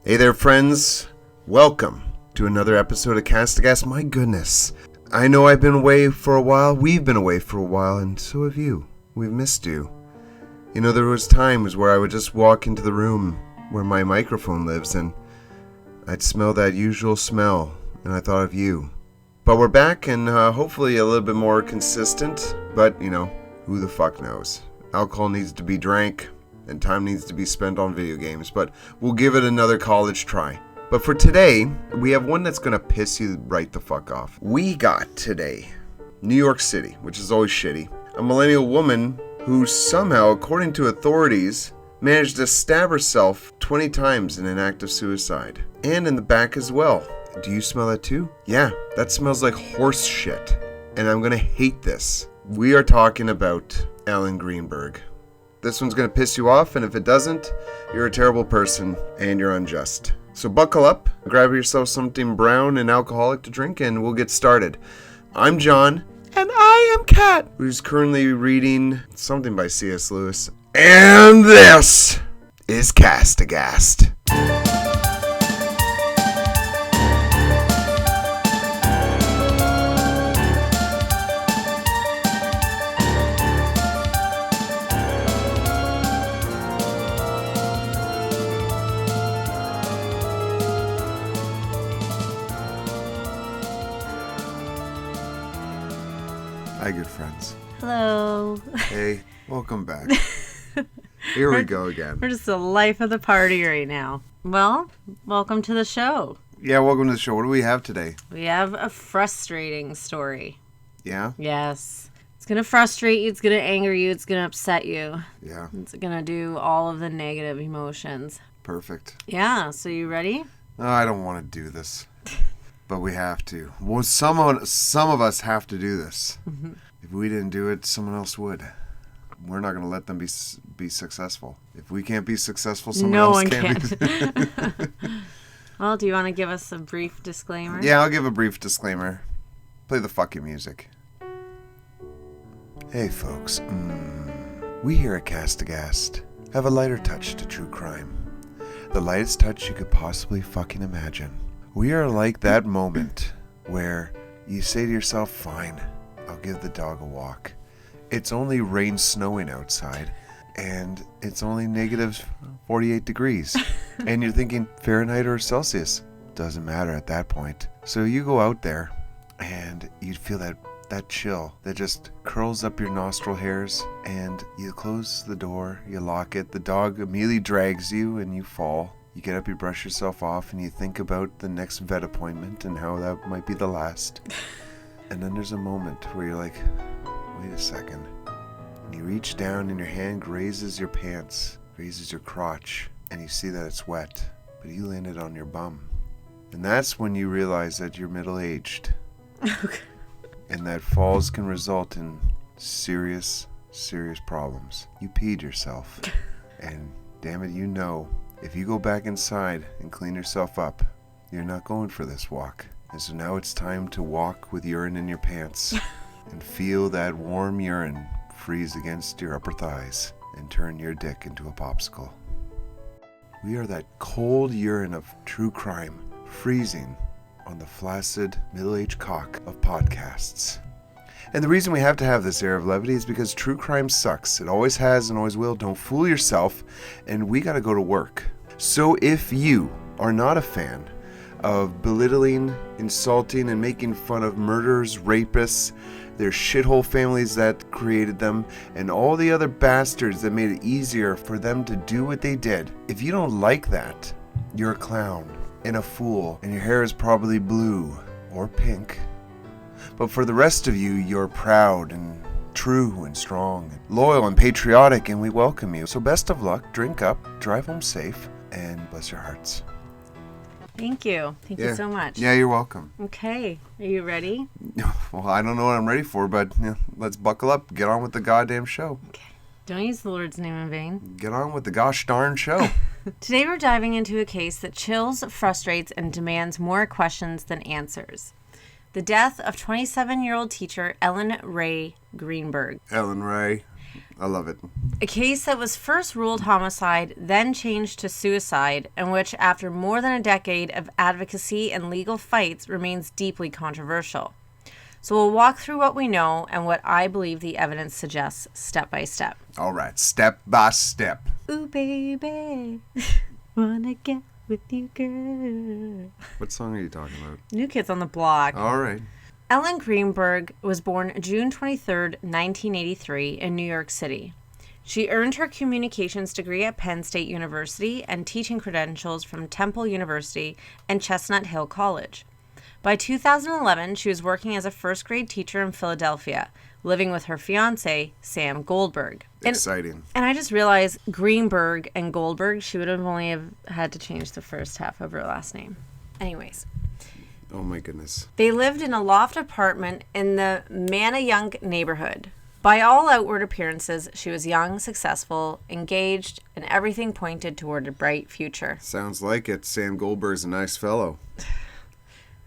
Hey there, friends. Welcome to another episode of Cast to Gas. My goodness. I know I've been away for a while. We've been away for a while, and so have you. We've missed you. You know, there was times where I would just walk into the room where my microphone lives, and I'd smell that usual smell, and I thought of you. But we're back, and hopefully a little bit more consistent, but, you know, who the fuck knows? Alcohol needs to be drank, and time needs to be spent on video games, but we'll give it another college try. But for today, we have one that's gonna piss you right the fuck off. We got today New York City, which is always shitty. A millennial woman who somehow, according to authorities, managed to stab herself 20 times in an act of suicide. And in the back as well. Do you smell that too? Yeah, that smells like horse shit. And I'm gonna hate this. We are talking about Ellen Greenberg. This one's going to piss you off, and if it doesn't, you're a terrible person and you're unjust. So buckle up, grab yourself something brown and alcoholic to drink, and we'll get started. I'm John. And I am Kat, who's currently reading something by C.S. Lewis. And this is Cast to Gast. Hi, good friends. Hello. Hey, welcome back. Here we go again. We're just the life of the party right now. Well, welcome to the show. Yeah, welcome to the show. What do we have today? We have a frustrating story. Yeah? Yes. It's going to frustrate you. It's going to anger you. It's going to upset you. Yeah. It's going to do all of the negative emotions. Perfect. Yeah. So you ready? No, I don't want to do this. But we have to. Well, some of us have to do this. Mm-hmm. If we didn't do it, someone else would. We're not going to let them be successful. If we can't be successful, someone else can. Well, do you want to give us a brief disclaimer? Yeah, I'll give a brief disclaimer. Play the fucking music. Hey, folks. We here at Cast to Gast have a lighter touch to true crime. The lightest touch you could possibly fucking imagine. We are like that moment where you say to yourself, fine, I'll give the dog a walk. It's only rain snowing outside, and it's only negative 48 degrees. And you're thinking, Fahrenheit or Celsius? Doesn't matter at that point. So you go out there, and you feel that chill that just curls up your nostril hairs, and you close the door, you lock it, the dog immediately drags you, and you fall. You get up, you brush yourself off, and you think about the next vet appointment and how that might be the last. And then there's a moment where you're like, wait a second. And you reach down and your hand grazes your pants, grazes your crotch, and you see that it's wet, but you landed on your bum. And that's when you realize that you're middle-aged. Okay. And that falls can result in serious problems. You peed yourself. And damn it, you know, if you go back inside and clean yourself up, you're not going for this walk. And so now it's time to walk with urine in your pants and feel that warm urine freeze against your upper thighs and turn your dick into a popsicle. We are that cold urine of true crime freezing on the flaccid middle-aged cock of podcasts. And the reason we have to have this air of levity is because true crime sucks. It always has and always will. Don't fool yourself. And we gotta go to work. So if you are not a fan of belittling, insulting, and making fun of murderers, rapists, their shithole families that created them, and all the other bastards that made it easier for them to do what they did, if you don't like that, you're a clown and a fool, and your hair is probably blue or pink. But for the rest of you, you're proud and true and strong, and loyal and patriotic, and we welcome you. So best of luck, drink up, drive home safe, and bless your hearts. Thank you. Thank you so much. Yeah, you're welcome. Okay. Are you ready? Well, I don't know what I'm ready for, but let's buckle up. Get on with the goddamn show. Okay. Don't use the Lord's name in vain. Get on with the gosh darn show. Today we're diving into a case that chills, frustrates, and demands more questions than answers. The death of 27-year-old teacher Ellen Ray Greenberg. Ellen Ray. I love it. A case that was first ruled homicide, then changed to suicide, and which, after more than a decade of advocacy and legal fights, remains deeply controversial. So we'll walk through what we know and what I believe the evidence suggests step by step. All right, step by step. Ooh, baby, wanna get with you, girl. What song are you talking about? New Kids on the Block. All right. Ellen Greenberg was born June 23, 1983, in New York City. She earned her communications degree at Penn State University and teaching credentials from Temple University and Chestnut Hill College. By 2011, she was working as a first-grade teacher in Philadelphia, living with her fiancé, Sam Goldberg. Exciting. And I just realized Greenberg and Goldberg, she would have only have had to change the first half of her last name. Anyways. Oh my goodness. They lived in a loft apartment in the Manayunk neighborhood. By all outward appearances, she was young, successful, engaged, and everything pointed toward a bright future. Sounds like it. Sam Goldberg's a nice fellow.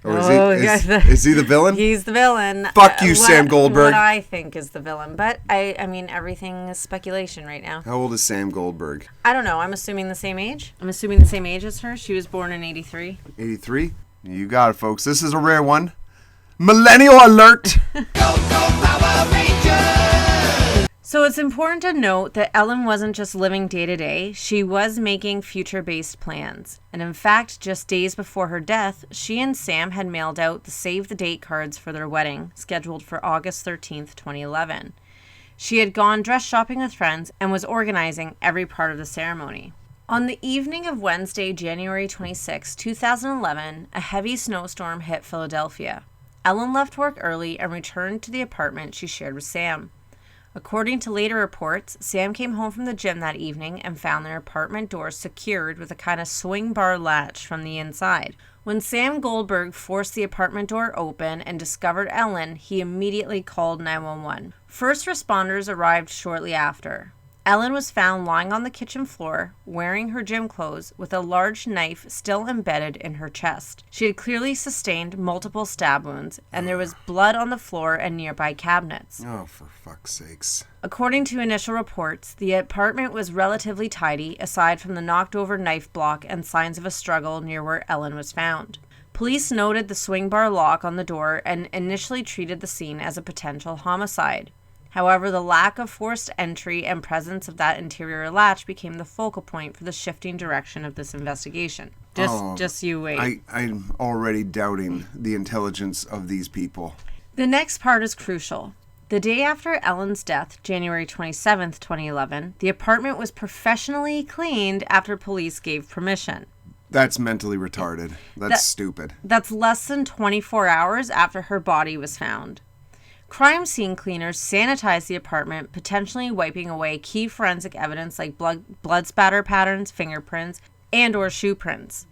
Or Is he the villain? He's the villain. Fuck you, Sam Goldberg. What I think is the villain. But, I mean, everything is speculation right now. How old is Sam Goldberg? I don't know. I'm assuming the same age. I'm assuming the same age as her. She was born in 83. 83? You got it, folks. This is a rare one. Millennial alert! Power Rangers! So it's important to note that Ellen wasn't just living day to day, she was making future-based plans. And in fact, just days before her death, she and Sam had mailed out the save-the-date cards for their wedding, scheduled for August 13th, 2011. She had gone dress shopping with friends and was organizing every part of the ceremony. On the evening of Wednesday, January 26, 2011, a heavy snowstorm hit Philadelphia. Ellen left work early and returned to the apartment she shared with Sam. According to later reports, Sam came home from the gym that evening and found their apartment door secured with a kind of swing bar latch from the inside. When Sam Goldberg forced the apartment door open and discovered Ellen, he immediately called 911. First responders arrived shortly after. Ellen was found lying on the kitchen floor, wearing her gym clothes, with a large knife still embedded in her chest. She had clearly sustained multiple stab wounds, and there was blood on the floor and nearby cabinets. Oh, for fuck's sakes. According to initial reports, the apartment was relatively tidy, aside from the knocked-over knife block and signs of a struggle near where Ellen was found. Police noted the swing bar lock on the door and initially treated the scene as a potential homicide. However, the lack of forced entry and presence of that interior latch became the focal point for the shifting direction of this investigation. Just you wait. I'm already doubting the intelligence of these people. The next part is crucial. The day after Ellen's death, January 27th, 2011, the apartment was professionally cleaned after police gave permission. That's mentally retarded. That's stupid. That's less than 24 hours after her body was found. Crime scene cleaners sanitized the apartment, potentially wiping away key forensic evidence like blood spatter patterns, fingerprints, and or shoe prints.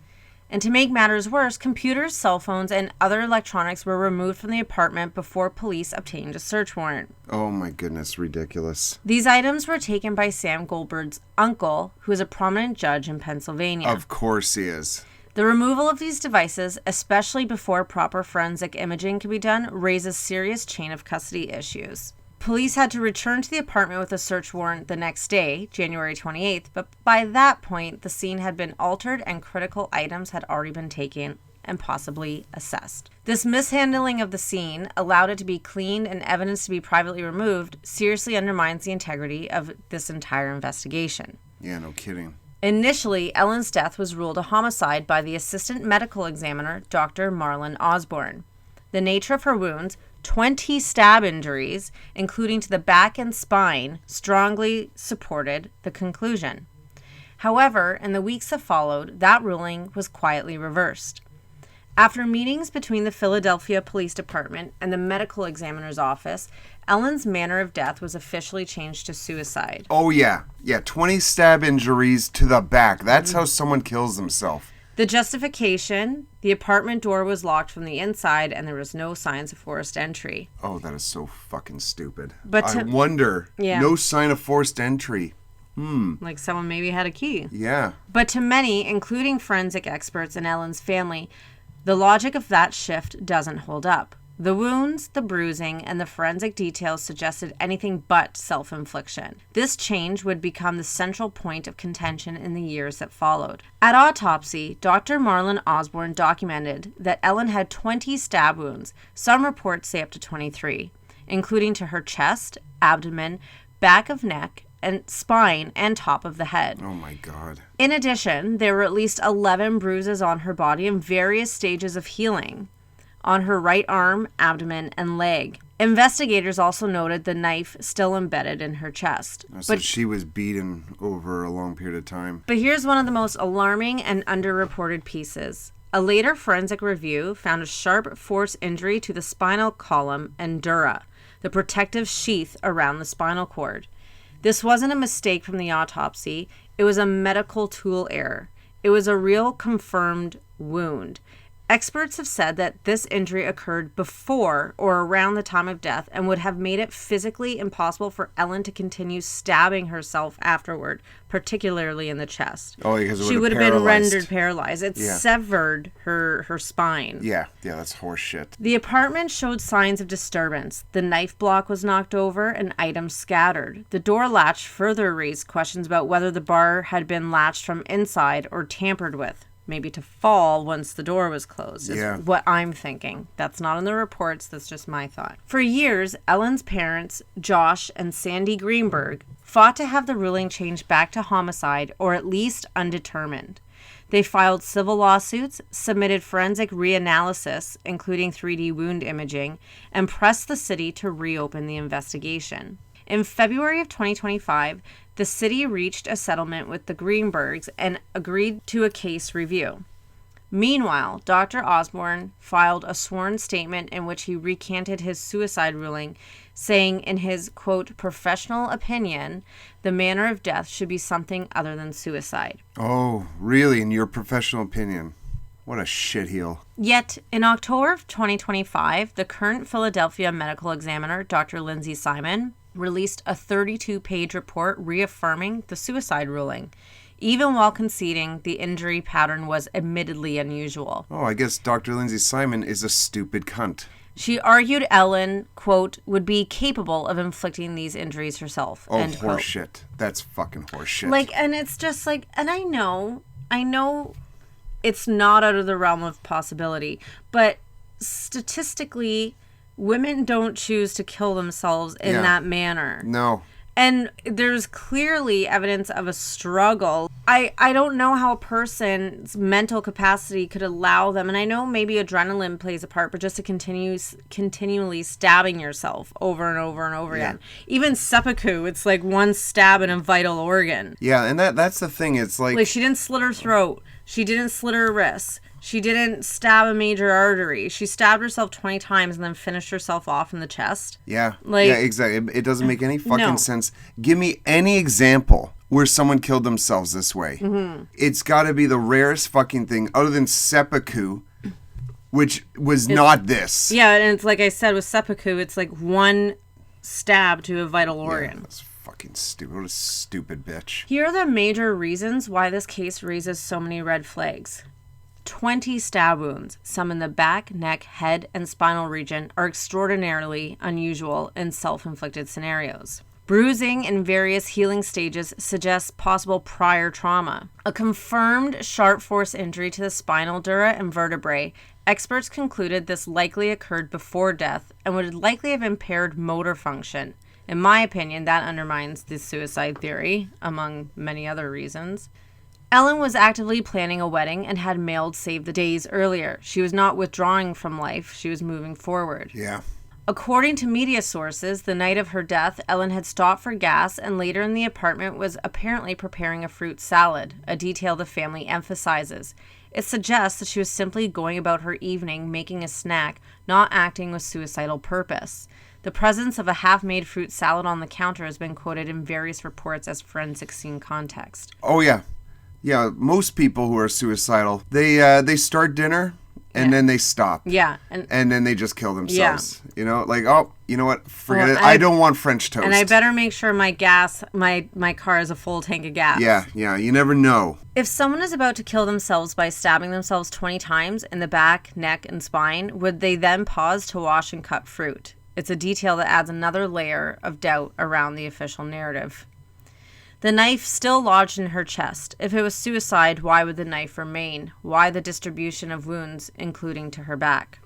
And to make matters worse, computers, cell phones, and other electronics were removed from the apartment before police obtained a search warrant. Oh my goodness, ridiculous. These items were taken by Sam Goldberg's uncle, who is a prominent judge in Pennsylvania. Of course he is. The removal of these devices, especially before proper forensic imaging can be done, raises serious chain of custody issues. Police had to return to the apartment with a search warrant the next day, January 28th, but by that point, the scene had been altered and critical items had already been taken and possibly assessed. This mishandling of the scene, allowed it to be cleaned and evidence to be privately removed, seriously undermines the integrity of this entire investigation. Yeah, no kidding. Initially, Ellen's death was ruled a homicide by the assistant medical examiner, Dr. Marlon Osborne. The nature of her wounds, 20 stab injuries, including to the back and spine, strongly supported the conclusion. However, in the weeks that followed, that ruling was quietly reversed. After meetings between the Philadelphia Police Department and the medical examiner's office, Ellen's manner of death was officially changed to suicide. Oh, yeah. Yeah, 20 stab injuries to the back. That's how someone kills themselves. The justification, the apartment door was locked from the inside and there was no signs of forced entry. Oh, that is so fucking stupid. But I wonder. Yeah. No sign of forced entry. Like someone maybe had a key. Yeah. But to many, including forensic experts and Ellen's family, the logic of that shift doesn't hold up. The wounds, the bruising, and the forensic details suggested anything but self-infliction. This change would become the central point of contention in the years that followed. At autopsy, Dr. Marlon Osborne documented that Ellen had 20 stab wounds, some reports say up to 23, including to her chest, abdomen, back of neck, and spine, and top of the head. Oh my God. In addition, there were at least 11 bruises on her body in various stages of healing on her right arm, abdomen, and leg. Investigators also noted the knife still embedded in her chest. So she was beaten over a long period of time. But here's one of the most alarming and underreported pieces. A later forensic review found a sharp force injury to the spinal column and dura, the protective sheath around the spinal cord. This wasn't a mistake from the autopsy. It was a medical tool error. It was a real confirmed wound. Experts have said that this injury occurred before or around the time of death and would have made it physically impossible for Ellen to continue stabbing herself afterward, particularly in the chest. Oh, because she would have been rendered paralyzed. It severed her spine. Yeah, that's horse shit. The apartment showed signs of disturbance. The knife block was knocked over and items scattered. The door latch further raised questions about whether the bar had been latched from inside or tampered with. Maybe to fall once the door was closed, is what I'm thinking. That's not in the reports, that's just my thought. For years, Ellen's parents, Josh and Sandy Greenberg, fought to have the ruling changed back to homicide or at least undetermined. They filed civil lawsuits, submitted forensic reanalysis, including 3D wound imaging, and pressed the city to reopen the investigation. In February of 2025, the city reached a settlement with the Greenbergs and agreed to a case review. Meanwhile, Dr. Osborne filed a sworn statement in which he recanted his suicide ruling, saying in his, quote, professional opinion, the manner of death should be something other than suicide. Oh, really? In your professional opinion? What a shitheel. Yet, in October of 2025, the current Philadelphia medical examiner, Dr. Lindsay Simon, released a 32-page report reaffirming the suicide ruling, even while conceding the injury pattern was admittedly unusual. Oh, I guess Dr. Lindsay Simon is a stupid cunt. She argued Ellen, quote, would be capable of inflicting these injuries herself. Oh, end quote. horseshit. That's fucking horseshit. Like, and it's just like, and I know it's not out of the realm of possibility, but statistically, women don't choose to kill themselves in that manner. No. And there's clearly evidence of a struggle. I don't know how a person's mental capacity could allow them, and I know maybe adrenaline plays a part, but just to continually stabbing yourself over and over and over again. Even seppuku, it's like one stab in a vital organ. Yeah, and that's the thing. It's like she didn't slit her throat. She didn't slit her wrists. She didn't stab a major artery. She stabbed herself 20 times and then finished herself off in the chest. Yeah, exactly. It doesn't make any fucking sense. Give me any example where someone killed themselves this way. Mm-hmm. It's got to be the rarest fucking thing, other than seppuku, which was not this. Yeah, and it's like I said with seppuku, it's like one stab to a vital organ. Yeah, that's fucking stupid. What a stupid bitch. Here are the major reasons why this case raises so many red flags. 20 stab wounds, some in the back, neck, head, and spinal region, are extraordinarily unusual in self-inflicted scenarios. Bruising in various healing stages suggests possible prior trauma. A confirmed sharp force injury to the spinal dura and vertebrae, experts concluded this likely occurred before death and would likely have impaired motor function. In my opinion, that undermines the suicide theory, among many other reasons. Ellen was actively planning a wedding and had mailed save the days earlier. She was not withdrawing from life. She was moving forward. Yeah. According to media sources, the night of her death, Ellen had stopped for gas and later in the apartment was apparently preparing a fruit salad, a detail the family emphasizes. It suggests that she was simply going about her evening making a snack, not acting with suicidal purpose. The presence of a half-made fruit salad on the counter has been quoted in various reports as forensic scene context. Oh, yeah. Yeah, most people who are suicidal, they start dinner and then they stop. Yeah. And then they just kill themselves. You know, like, oh, you know what? Forget it. I don't want French toast. And I better make sure my car has a full tank of gas. Yeah, you never know. If someone is about to kill themselves by stabbing themselves 20 times in the back, neck, and spine, would they then pause to wash and cut fruit? It's a detail that adds another layer of doubt around the official narrative. The knife still lodged in her chest. If it was suicide, why would the knife remain? Why the distribution of wounds, including to her back?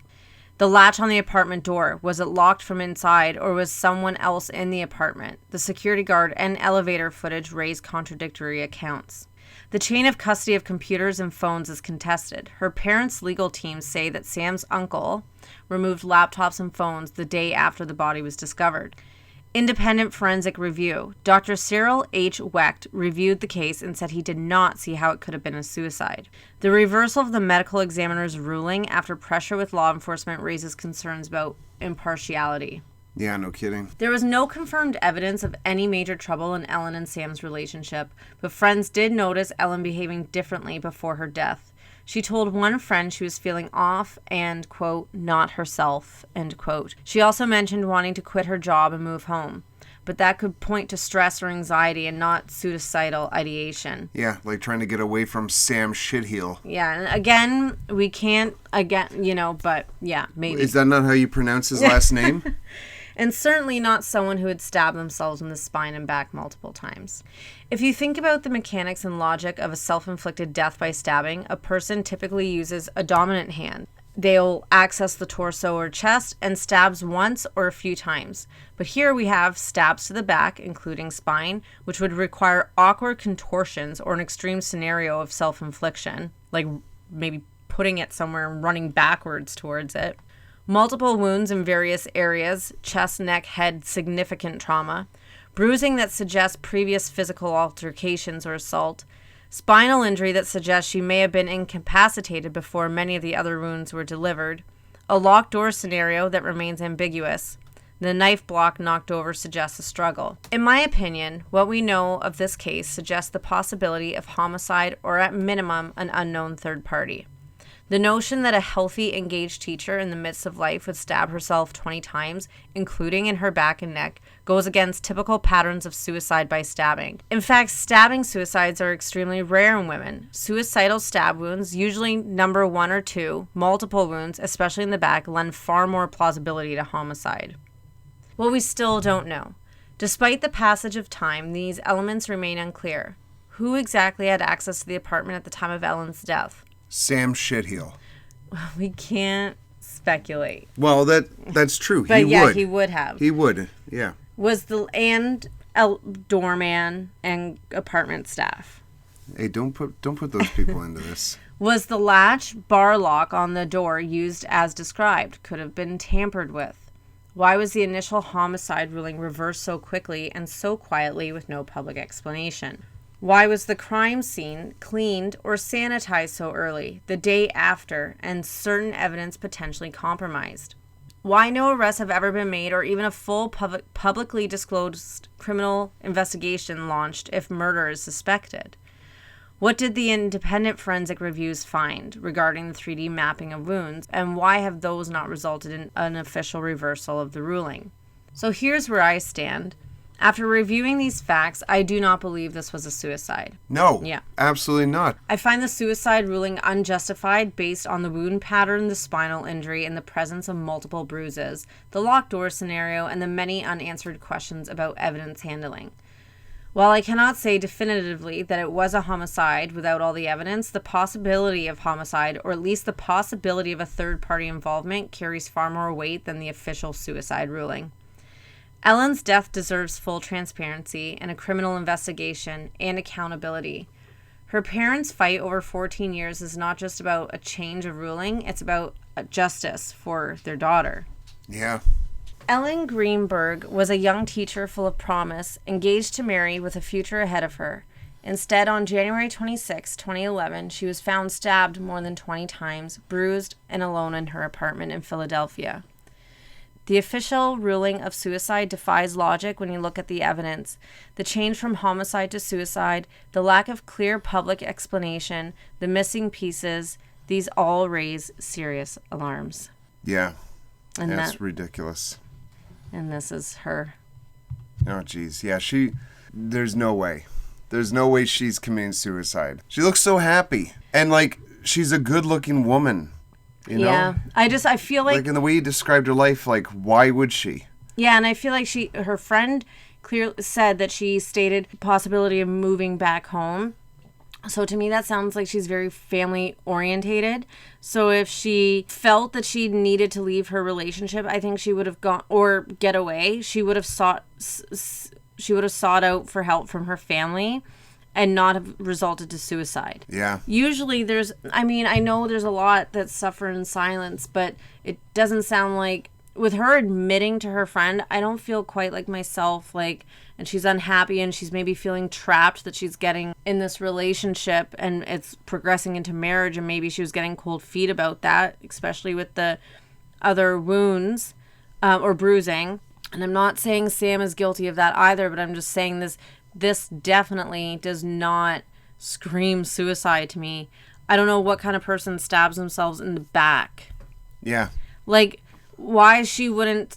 The latch on the apartment door, was it locked from inside, or was someone else in the apartment? The security guard and elevator footage raise contradictory accounts. The chain of custody of computers and phones is contested. Her parents' legal teams say that Sam's uncle removed laptops and phones the day after the body was discovered. Independent forensic review. Dr. Cyril H. Wecht reviewed the case and said he did not see how it could have been a suicide. The reversal of the medical examiner's ruling after pressure with law enforcement raises concerns about impartiality. Yeah, no kidding. There was no confirmed evidence of any major trouble in Ellen and Sam's relationship, but friends did notice Ellen behaving differently before her death. She told one friend she was feeling off and, quote, not herself, end quote. She also mentioned wanting to quit her job and move home, but that could point to stress or anxiety and not suicidal ideation. Yeah, like trying to get away from Sam Shitheel. Yeah, and again, we can't, but yeah, maybe. Is that not how you pronounce his last name? And certainly not someone who would stab themselves in the spine and back multiple times. If you think about the mechanics and logic of a self-inflicted death by stabbing, a person typically uses a dominant hand. They'll access the torso or chest and stabs once or a few times. But here we have stabs to the back, including spine, which would require awkward contortions or an extreme scenario of self-infliction, like maybe putting it somewhere and running backwards towards it. Multiple wounds in various areas, chest, neck, head, significant trauma. Bruising that suggests previous physical altercations or assault. Spinal injury that suggests she may have been incapacitated before many of the other wounds were delivered. A locked door scenario that remains ambiguous. The knife block knocked over suggests a struggle. In my opinion, what we know of this case suggests the possibility of homicide or at minimum an unknown third party. The notion that a healthy, engaged teacher in the midst of life would stab herself 20 times, including in her back and neck, goes against typical patterns of suicide by stabbing. In fact, stabbing suicides are extremely rare in women. Suicidal stab wounds, usually number 1 or 2, multiple wounds, especially in the back, lend far more plausibility to homicide. Well, we still don't know. Despite the passage of time, these elements remain unclear. Who exactly had access to the apartment at the time of Ellen's death? Sam Shitheel. We can't speculate. Well, that's true. But he would have. He would, yeah. Was doorman and apartment staff. Hey, don't put those people into this. Was the latch bar lock on the door used as described? Could have been tampered with. Why was the initial homicide ruling reversed so quickly and so quietly with no public explanation? Why was the crime scene cleaned or sanitized so early, the day after, and certain evidence potentially compromised? Why no arrests have ever been made or even a full publicly disclosed criminal investigation launched if murder is suspected? What did the independent forensic reviews find regarding the 3D mapping of wounds, and why have those not resulted in an official reversal of the ruling? So here's where I stand. After reviewing these facts, I do not believe this was a suicide. No, yeah, absolutely not. I find the suicide ruling unjustified based on the wound pattern, the spinal injury, and the presence of multiple bruises, the locked door scenario, and the many unanswered questions about evidence handling. While I cannot say definitively that it was a homicide without all the evidence, the possibility of homicide, or at least the possibility of a third-party involvement, carries far more weight than the official suicide ruling. Ellen's death deserves full transparency and a criminal investigation and accountability. Her parents' fight over 14 years is not just about a change of ruling, it's about justice for their daughter. Yeah. Ellen Greenberg was a young teacher full of promise, engaged to marry with a future ahead of her. Instead, on January 26, 2011, she was found stabbed more than 20 times, bruised, and alone in her apartment in Philadelphia. The official ruling of suicide defies logic when you look at the evidence. The change from homicide to suicide, the lack of clear public explanation, the missing pieces, These all raise serious alarms. Yeah. And That's ridiculous. And this is her. Oh, geez. Yeah, there's no way. There's no way she's committing suicide. She looks so happy. And, like, she's a good-looking woman. You know? Yeah. I feel like... Like, in the way you described her life, like, why would she? Yeah, and I feel like her friend clearly said that she stated the possibility of moving back home. So to me, that sounds like she's very family orientated. So if she felt that she needed to leave her relationship, I think she would have gone, or get away. She would have sought out for help from her family and not have resulted to suicide. Yeah. Usually I know there's a lot that suffer in silence, but it doesn't sound like, with her admitting to her friend, I don't feel quite like myself, like, and she's unhappy and she's maybe feeling trapped that she's getting in this relationship and it's progressing into marriage, and maybe she was getting cold feet about that, especially with the other wounds or bruising. And I'm not saying Sam is guilty of that either, but I'm just saying this definitely does not scream suicide to me. I don't know what kind of person stabs themselves in the back. Yeah. Like, why she wouldn't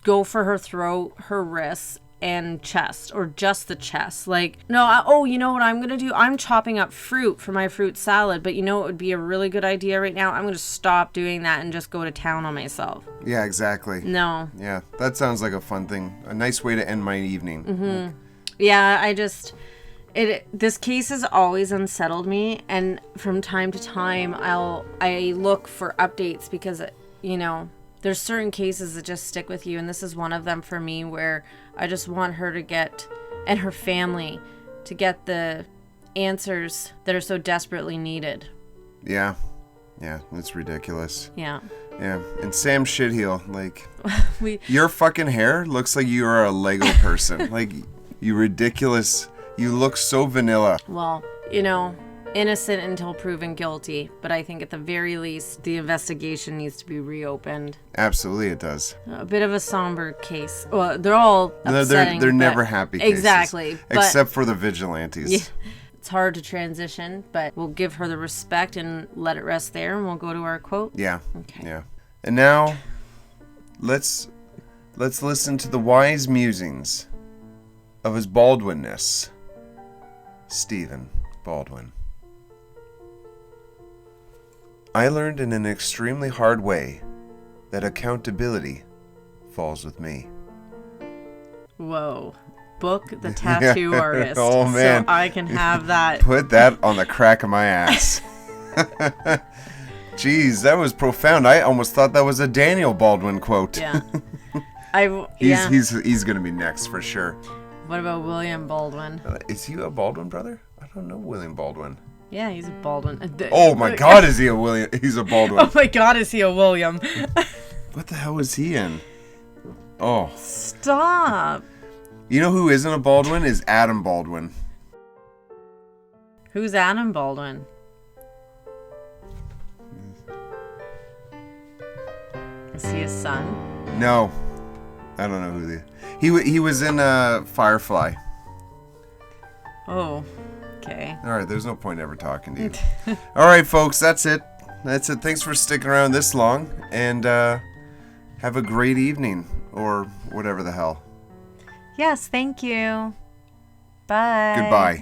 go for her throat, her wrists, and chest, or just the chest. Like, no, you know what I'm going to do? I'm chopping up fruit for my fruit salad, but you know what would be a really good idea right now? I'm going to stop doing that and just go to town on myself. Yeah, exactly. No. Yeah, that sounds like a fun thing. A nice way to end my evening. Mm-hmm. Yeah, this case has always unsettled me, and from time to time I look for updates because, you know, there's certain cases that just stick with you, and this is one of them for me, where I just want her to get, and her family, to get the answers that are so desperately needed. Yeah. Yeah, it's ridiculous. Yeah. Yeah, and Sam Shitheel, like, your fucking hair looks like you are a Lego person. Like, you ridiculous, you look so vanilla. Well, you know, innocent until proven guilty, but I think at the very least the investigation needs to be reopened. Absolutely it does. A bit of a somber case. Well, they're all upsetting. They're never happy cases. Exactly. Except for the vigilantes. Yeah, it's hard to transition, but we'll give her the respect and let it rest there, and we'll go to our quote. Yeah. Okay. Yeah. And now, let's listen to the wise musings of his Baldwinness, Stephen Baldwin. I learned in an extremely hard way that accountability falls with me. Whoa. Book the tattoo artist. Oh, man. So I can have that. Put that on the crack of my ass. Jeez, that was profound. I almost thought that was a Daniel Baldwin quote. Yeah. He's going to be next for sure. What about William Baldwin? Is he a Baldwin brother? I don't know William Baldwin. Yeah, he's a Baldwin. Oh my God, is he a William? He's a Baldwin. Oh my God, is he a William? What the hell is he in? Oh. Stop. You know who isn't a Baldwin? Is Adam Baldwin. Who's Adam Baldwin? Is he his son? No. I don't know who he was in Firefly. Oh. Okay. All right, there's no point ever talking to you. All right, folks, that's it. That's it. Thanks for sticking around this long, and have a great evening, or whatever the hell. Yes, thank you. Bye. Goodbye.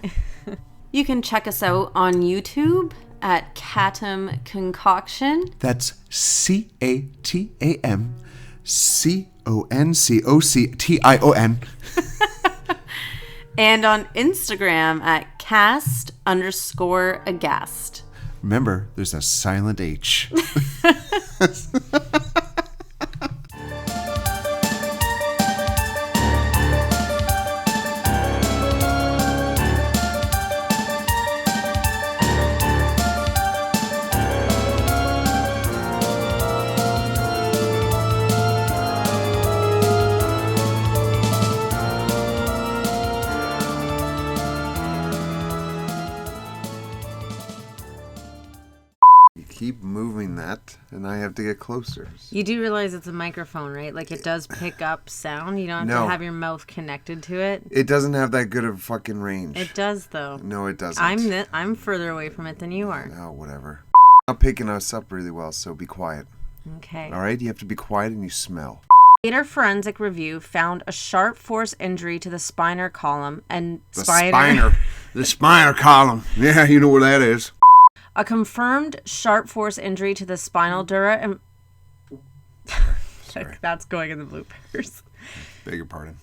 You can check us out on YouTube at Catam Concoction. That's CATAMCONCOCTION. And on Instagram at cast_aghast. Remember, there's a silent H. Keep moving that, and I have to get closer. You do realize it's a microphone, right? Like, it does pick up sound. You don't have to have your mouth connected to it. It doesn't have that good of fucking range. It does, though. No, it doesn't. I'm further away from it than you are. Oh, whatever. Not picking us up really well, so be quiet. Okay. All right? You have to be quiet and you smell. Later forensic review found a sharp force injury to the spinal column and The spinal column. Yeah, you know where that is. A confirmed sharp force injury to the spinal dura and Sorry. that's going in the bloopers. Beg your pardon.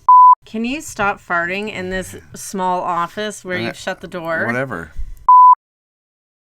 Can you stop farting in this small office where you've shut the door? Whatever.